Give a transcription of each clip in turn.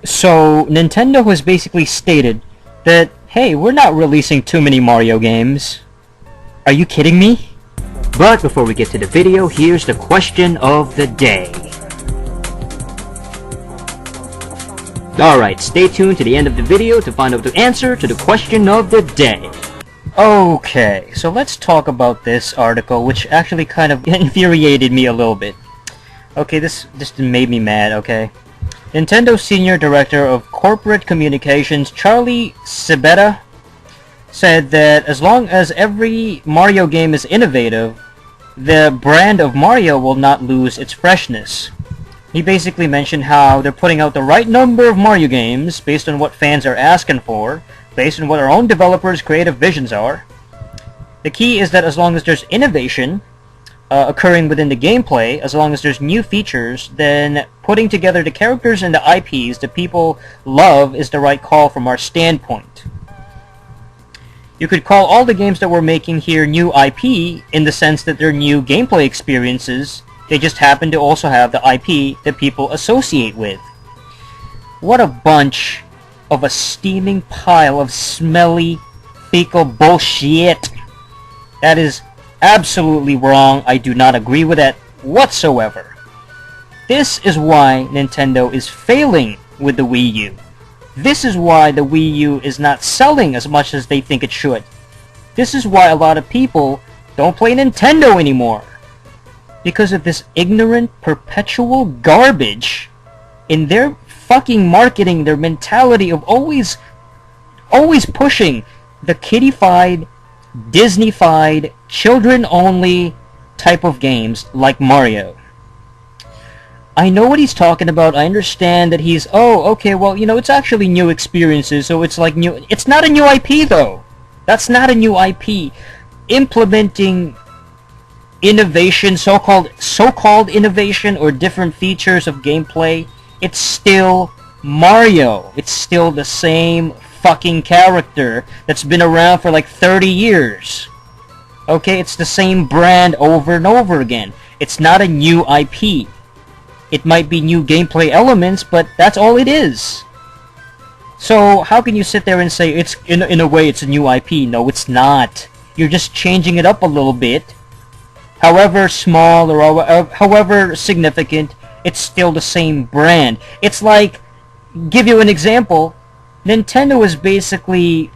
So Nintendo has basically stated that, hey, we're not releasing too many Mario games. Are you kidding me? But before we get to the video, here's the question of the day. Alright, stay tuned to the end of the video to find out the answer to the question of the day. Okay, so let's talk about this article, which actually kind of infuriated me a little bit. Okay, this made me mad, okay? Nintendo Senior Director of Corporate Communications Charlie Cibetta said that as long as every Mario game is innovative, the brand of Mario will not lose its freshness. He basically mentioned how they're putting out the right number of Mario games based on what fans are asking for, based on what our own developers' creative visions are. The key is that as long as there's innovation occurring within the gameplay, as long as there's new features, then putting together the characters and the IPs that people love is the right call from our standpoint. You could call all the games that we're making here new IP in the sense that they're new gameplay experiences. They just happen to also have the IP that people associate with. What a bunch of a steaming pile of smelly, fecal bullshit. That is absolutely wrong. I do not agree with that whatsoever. This is why Nintendo is failing with the Wii U. This is why the Wii U is not selling as much as they think it should. This is why a lot of people don't play Nintendo anymore. Because of this ignorant, perpetual garbage in their fucking marketing, their mentality of always pushing the kiddified, Disney-fied, children-only type of games like Mario. I know what he's talking about. I understand that he's, okay, well, it's actually new experiences, so it's like new. It's not a new IP, though. That's not a new IP. Implementing innovation, so-called innovation or different features of gameplay, it's still Mario. It's still the same fucking character that's been around for like 30 years. Okay, it's the same brand over and over again. It's not a new IP. It might be new gameplay elements, but that's all it is. So how can you sit there and say it's in a way it's a new IP? No, it's not. You're just changing it up a little bit. However small or however significant, it's still the same brand. It's like, give you an example, Nintendo is basically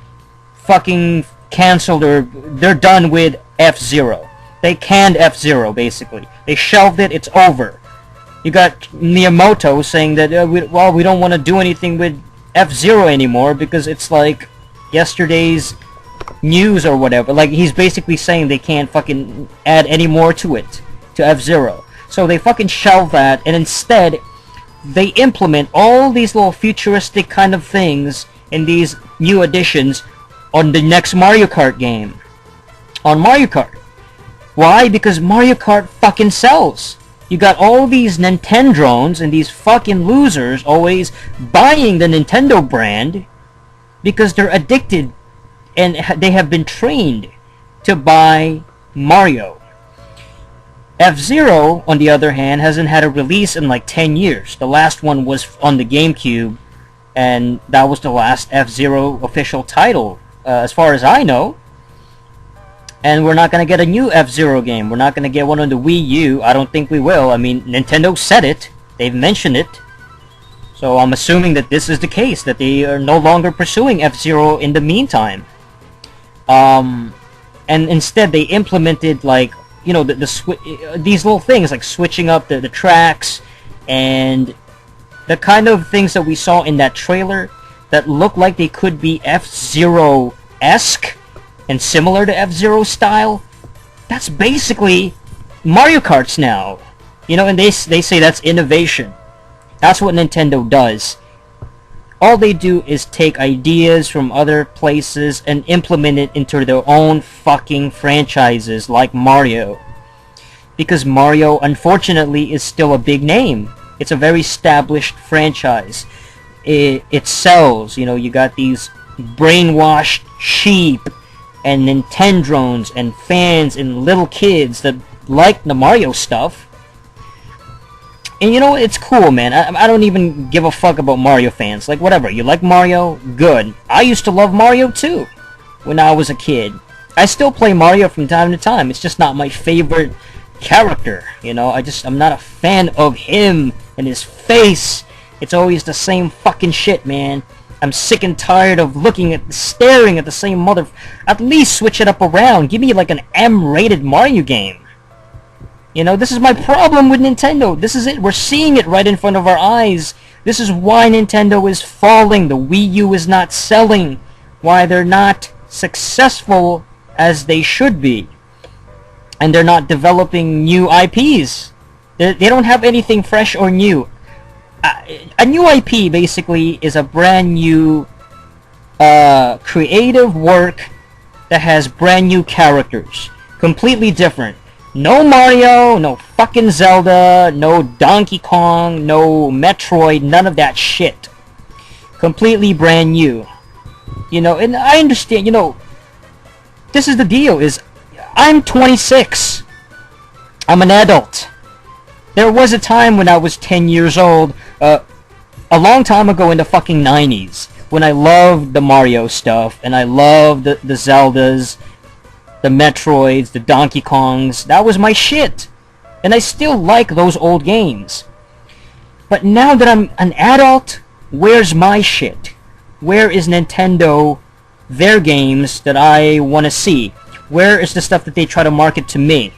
fucking canceled, or they're done with F-Zero. They canned F-Zero, basically. They shelved it, it's over. You got Miyamoto saying that, we don't want to do anything with F-Zero anymore because it's like yesterday's news or whatever. Like, he's basically saying they can't fucking add any more to it, to F-Zero. So they fucking shelve that, and instead they implement all these little futuristic kind of things in these new additions on the next Mario Kart game. On Mario Kart. Why? Because Mario Kart fucking sells. You got all these Nintendrones and these fucking losers always buying the Nintendo brand because they're addicted and they have been trained to buy Mario. F-Zero, on the other hand, hasn't had a release in like 10 years. The last one was on the GameCube, and that was the last F-Zero official title, as far as I know. And we're not going to get a new F-Zero game. We're not going to get one on the Wii U. I don't think we will. I mean, Nintendo said it. They've mentioned it. So I'm assuming that this is the case, that they are no longer pursuing F-Zero in the meantime. And instead they implemented, like, these little things, like switching up the tracks, and the kind of things that we saw in that trailer that look like they could be F-Zero-esque and similar to F-Zero style. That's basically Mario Karts now. And they say that's innovation. That's what Nintendo does. All they do is take ideas from other places and implement it into their own fucking franchises like Mario. Because Mario, unfortunately, is still a big name. It's a very established franchise. It sells. You got these brainwashed sheep and Nintendrones and fans and little kids that like the Mario stuff. And you know what? It's cool, man. I don't even give a fuck about Mario fans. Like, whatever. You like Mario? Good. I used to love Mario, too, when I was a kid. I still play Mario from time to time. It's just not my favorite character, you know? I'm not a fan of him and his face. It's always the same fucking shit, man. I'm sick and tired of staring at the same mother... At least switch it up around. Give me, like, an M-rated Mario game. You know, this is my problem with Nintendo. This is it. We're seeing it right in front of our eyes. This is why Nintendo is falling. The Wii U is not selling. Why they're not successful as they should be. And they're not developing new IPs. They don't have anything fresh or new. A new IP, basically, is a brand new creative work that has brand new characters. Completely different. No Mario, no fucking Zelda, no Donkey Kong, no Metroid, none of that shit. Completely brand new. You know, and I understand, you know, this is the deal, is I'm 26. I'm an adult. There was a time when I was 10 years old, a long time ago in the fucking 90s, when I loved the Mario stuff, and I loved the Zeldas, the Metroids, the Donkey Kongs. That was my shit. And I still like those old games. But now that I'm an adult, where's my shit? Where is Nintendo, their games that I want to see? Where is the stuff that they try to market to me?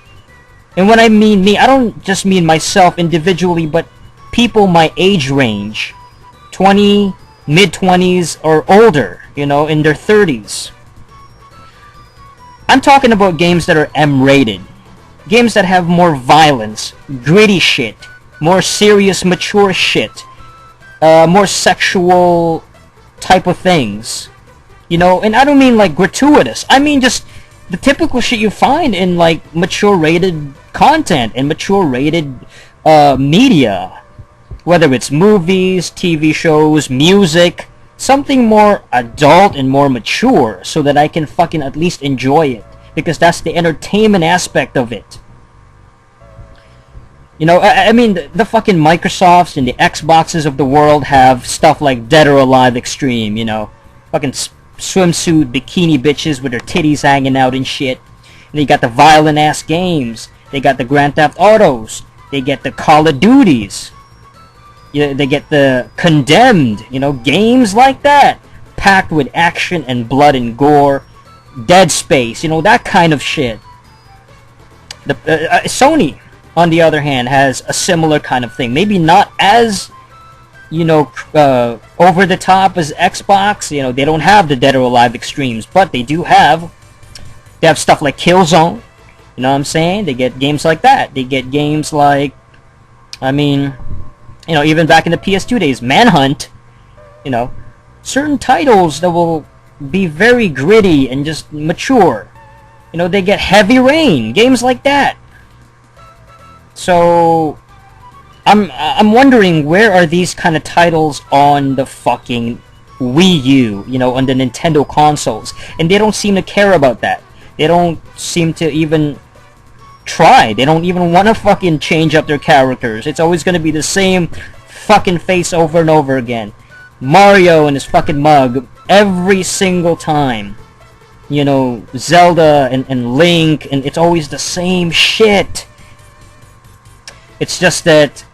And when I mean me, I don't just mean myself individually, but people my age range. 20, mid-20s, or older, you know, in their 30s. I'm talking about games that are M-rated. Games that have more violence, gritty shit, more serious, mature shit, more sexual type of things. You know, and I don't mean like gratuitous. I mean just the typical shit you find in like mature rated content and mature rated media. Whether it's movies, TV shows, music, something more adult and more mature so that I can fucking at least enjoy it. Because that's the entertainment aspect of it. You know, I mean, the fucking Microsofts and the Xboxes of the world have stuff like Dead or Alive Extreme, you know. Fucking swimsuit bikini bitches with their titties hanging out and shit. And they got the violent-ass games. They got the Grand Theft Autos. They get the Call of Duties. Yeah, they get the Condemned, you know, games like that, packed with action and blood and gore. Dead Space, you know, that kind of shit. The Sony, on the other hand, has a similar kind of thing. Maybe not as, you know, over the top as Xbox. You know, they don't have the Dead or Alive Extremes, but they have stuff like Killzone. You know what I'm saying? They get games like that. They get games like, I mean, you know, even back in the PS2 days, Manhunt, you know, certain titles that will be very gritty and just mature. You know, they get Heavy Rain, games like that. So I'm wondering, where are these kind of titles on the fucking Wii U, you know, on the Nintendo consoles? And they don't seem to care about that. They don't seem to even try. They don't even want to fucking change up their characters. It's always going to be the same fucking face over and over again. Mario and his fucking mug every single time. You know, Zelda and Link, and it's always the same shit. It's just that,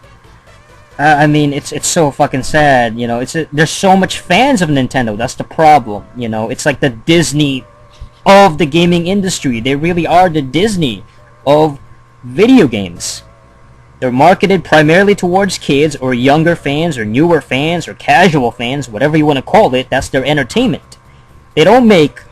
I mean, it's so fucking sad, you know. There's so much fans of Nintendo. That's the problem, you know. It's like the Disney of the gaming industry. They really are the Disney of video games. They're marketed primarily towards kids or younger fans or newer fans or casual fans, whatever you want to call it. That's their entertainment. They don't make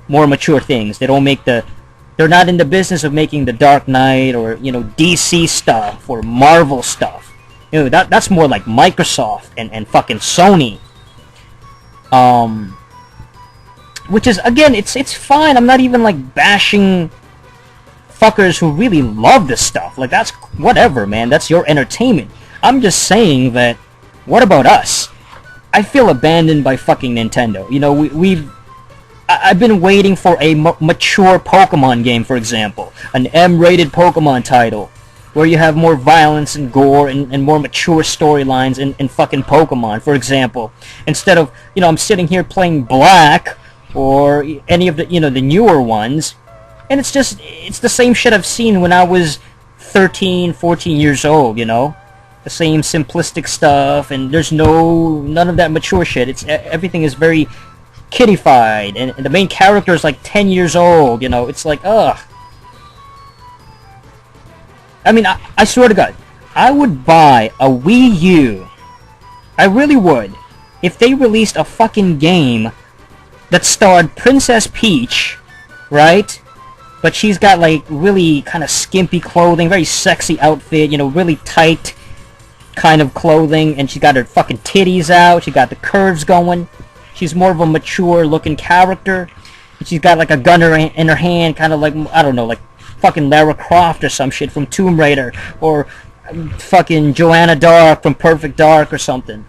more mature things. They don't make they're not in the business of making the Dark Knight or, you know, DC stuff or Marvel stuff. You know, that's more like Microsoft and fucking Sony. Which is, again, it's fine. I'm not even like bashing fuckers who really love this stuff. Like, that's whatever, man. That's your entertainment. I'm just saying that, what about us? I feel abandoned by fucking Nintendo. You know, I've been waiting for a mature Pokemon game, for example. An M-rated Pokemon title. where you have more violence and gore and more mature storylines in fucking Pokemon, for example. Instead of, I'm sitting here playing Black or any of the, the newer ones, and it's the same shit I've seen when I was 13, 14 years old, The same simplistic stuff, and there's none of that mature shit. Everything is very kiddified, and the main character is like 10 years old, It's like, ugh. I mean, I swear to God, I would buy a Wii U. I really would. If they released a fucking game that starred Princess Peach, right? But she's got like really kind of skimpy clothing, very sexy outfit, really tight kind of clothing, and she got her fucking titties out, she got the curves going. She's more of a mature looking character. And she's got like a gun in her hand, kind of like, I don't know, like fucking Lara Croft or some shit from Tomb Raider, or fucking Joanna Dark from Perfect Dark or something.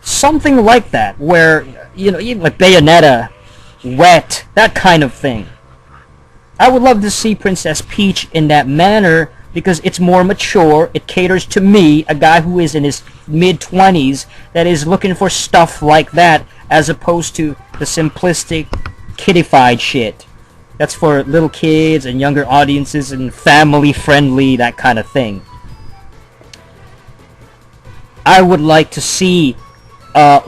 Something like that, where, even like Bayonetta, Wet, that kind of thing. I would love to see Princess Peach in that manner, because it's more mature, it caters to me, a guy who is in his mid-20s, that is looking for stuff like that, as opposed to the simplistic, kiddified shit. That's for little kids and younger audiences and family-friendly, that kind of thing. I would like to see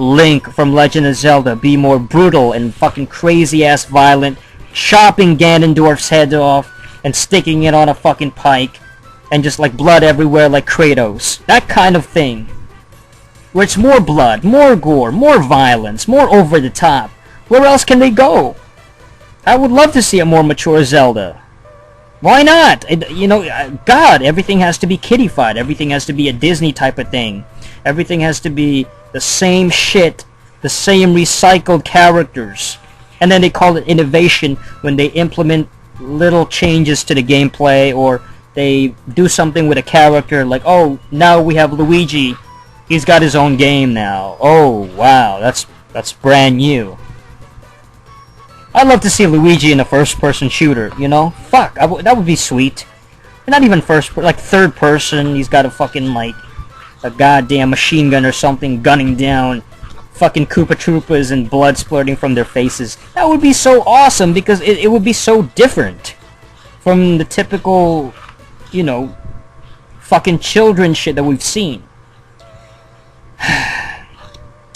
Link from Legend of Zelda be more brutal and fucking crazy-ass violent, chopping Ganondorf's head off and sticking it on a fucking pike, and just like blood everywhere like Kratos. That kind of thing. Where it's more blood, more gore, more violence, more over the top. Where else can they go? I would love to see a more mature Zelda. Why not? God, everything has to be kiddified. Everything has to be a Disney type of thing. Everything has to be the same shit, the same recycled characters. And then they call it innovation when they implement little changes to the gameplay, or they do something with a character like, oh, now we have Luigi. He's got his own game now. Oh, wow, that's brand new. I'd love to see Luigi in a first-person shooter, Fuck, that would be sweet. Not even like third person. He's got a fucking, like, a goddamn machine gun or something gunning down fucking Koopa Troopas and blood splurting from their faces. That would be so awesome, because it would be so different from the typical, fucking children shit that we've seen.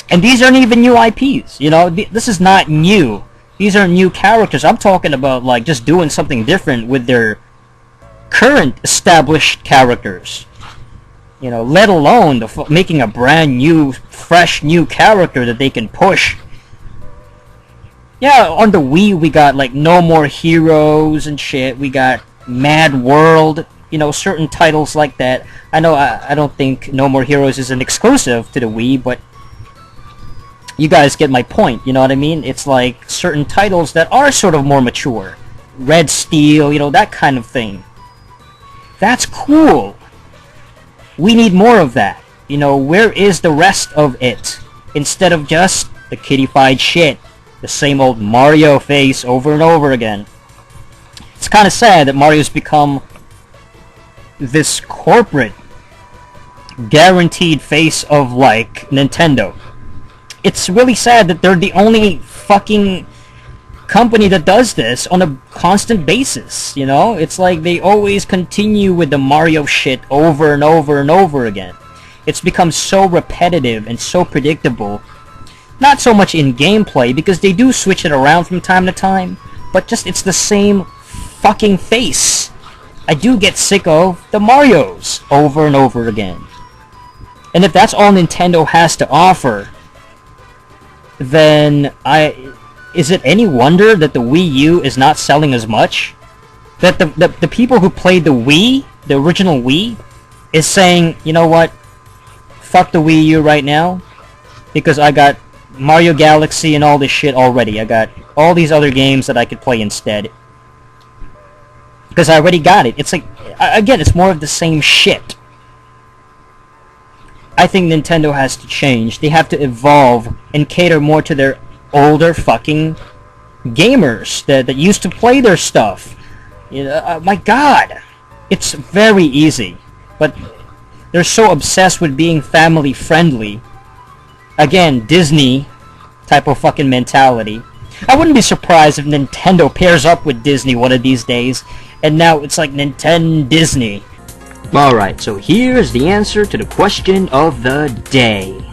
And these aren't even new IPs, This is not new. These are new characters. I'm talking about, like, just doing something different with their current established characters. Let alone making a brand new, fresh new character that they can push. Yeah, on the Wii we got, like, No More Heroes and shit. We got Mad World, certain titles like that. I know I don't think No More Heroes is an exclusive to the Wii, but you guys get my point, you know what I mean? It's like certain titles that are sort of more mature. Red Steel, that kind of thing. That's cool. We need more of that. Where is the rest of it? Instead of just the kiddified shit. The same old Mario face over and over again. It's kind of sad that Mario's become this corporate, guaranteed face of, like, Nintendo. It's really sad that they're the only fucking company that does this on a constant basis, It's like they always continue with the Mario shit over and over and over again. It's become so repetitive and so predictable. Not so much in gameplay, because they do switch it around from time to time, but just it's the same fucking face. I do get sick of the Marios over and over again. And if that's all Nintendo has to offer, then is it any wonder that the Wii U is not selling as much? That the people who played the Wii, the original Wii, is saying, you know what, fuck the Wii U right now, because I got Mario Galaxy and all this shit already. I got all these other games that I could play instead. Because I already got it. It's like, again, it's more of the same shit. I think Nintendo has to change. They have to evolve and cater more to their older fucking gamers that used to play their stuff. My God. It's very easy but they're so obsessed with being family friendly. Again, Disney type of fucking mentality. I wouldn't be surprised if Nintendo pairs up with Disney one of these days, and now it's like Nintendo Disney. Alright, so here's the answer to the question of the day.